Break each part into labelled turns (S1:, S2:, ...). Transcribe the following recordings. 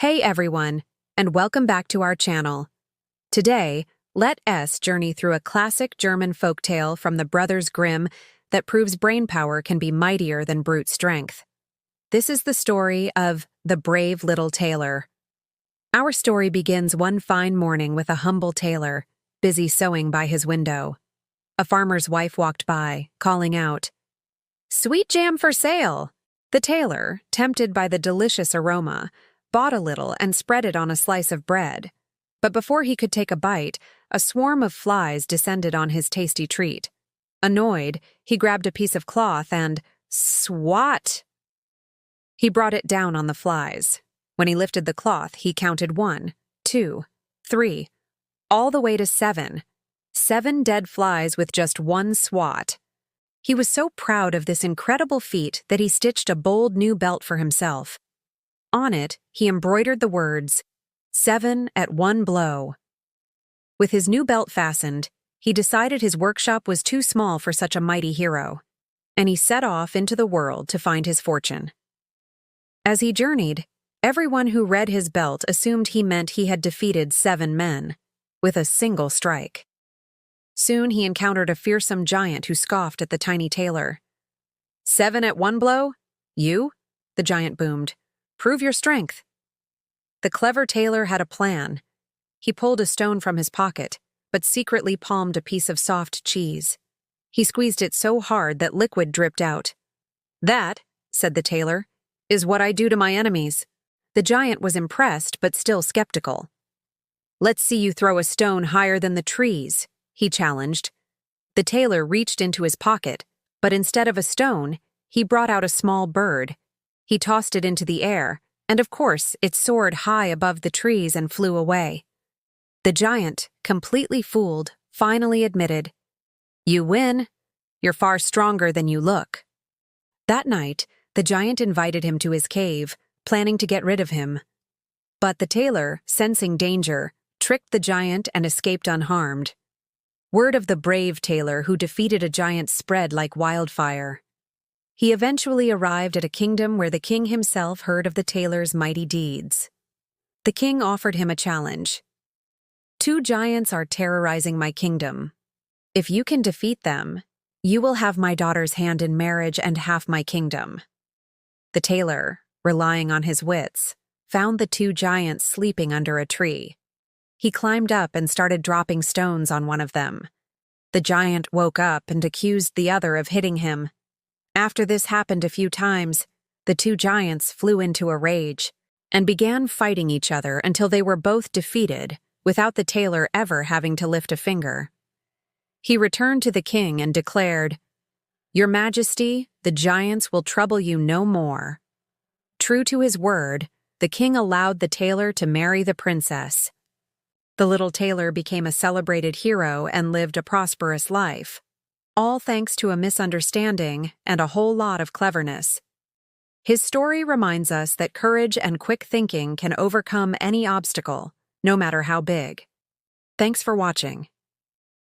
S1: Hey everyone, and welcome back to our channel. Today, let us journey through a classic German folktale from the Brothers Grimm that proves brainpower can be mightier than brute strength. This is the story of the brave little tailor. Our story begins one fine morning with a humble tailor, busy sewing by his window. A farmer's wife walked by, calling out, "Sweet jam for sale!" The tailor, tempted by the delicious aroma, bought a little and spread it on a slice of bread. But before he could take a bite, a swarm of flies descended on his tasty treat. Annoyed, he grabbed a piece of cloth and, swat! He brought it down on the flies. When he lifted the cloth, he counted 1, 2, 3, all the way to 7. 7 dead flies with just one swat. He was so proud of this incredible feat that he stitched a bold new belt for himself. On it, he embroidered the words, 7 at one blow. With his new belt fastened, he decided his workshop was too small for such a mighty hero, and he set off into the world to find his fortune. As he journeyed, everyone who read his belt assumed he meant he had defeated 7 men, with a single strike. Soon he encountered a fearsome giant who scoffed at the tiny tailor. 7 at one blow? You? The giant boomed. Prove your strength. The clever tailor had a plan. He pulled a stone from his pocket, but secretly palmed a piece of soft cheese. He squeezed it so hard that liquid dripped out. "That," said the tailor, "is what I do to my enemies." The giant was impressed but still skeptical. "Let's see you throw a stone higher than the trees," he challenged. The tailor reached into his pocket, but instead of a stone, he brought out a small bird. He tossed it into the air, and of course, it soared high above the trees and flew away. The giant, completely fooled, finally admitted, "You win. You're far stronger than you look." That night, the giant invited him to his cave, planning to get rid of him. But the tailor, sensing danger, tricked the giant and escaped unharmed. Word of the brave tailor who defeated a giant spread like wildfire. He eventually arrived at a kingdom where the king himself heard of the tailor's mighty deeds. The king offered him a challenge. 2 giants are terrorizing my kingdom. If you can defeat them, you will have my daughter's hand in marriage and half my kingdom." The tailor, relying on his wits, found the 2 giants sleeping under a tree. He climbed up and started dropping stones on one of them. The giant woke up and accused the other of hitting him. After this happened a few times, the 2 giants flew into a rage and began fighting each other until they were both defeated, without the tailor ever having to lift a finger. He returned to the king and declared, "Your Majesty, the giants will trouble you no more." True to his word, the king allowed the tailor to marry the princess. The little tailor became a celebrated hero and lived a prosperous life, all thanks to a misunderstanding and a whole lot of cleverness. His story reminds us that courage and quick thinking can overcome any obstacle, no matter how big. Thanks for watching.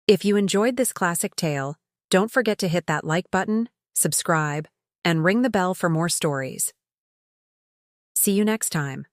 S1: If you enjoyed this classic tale, don't forget to hit that like button, subscribe, and ring the bell for more stories. See you next time.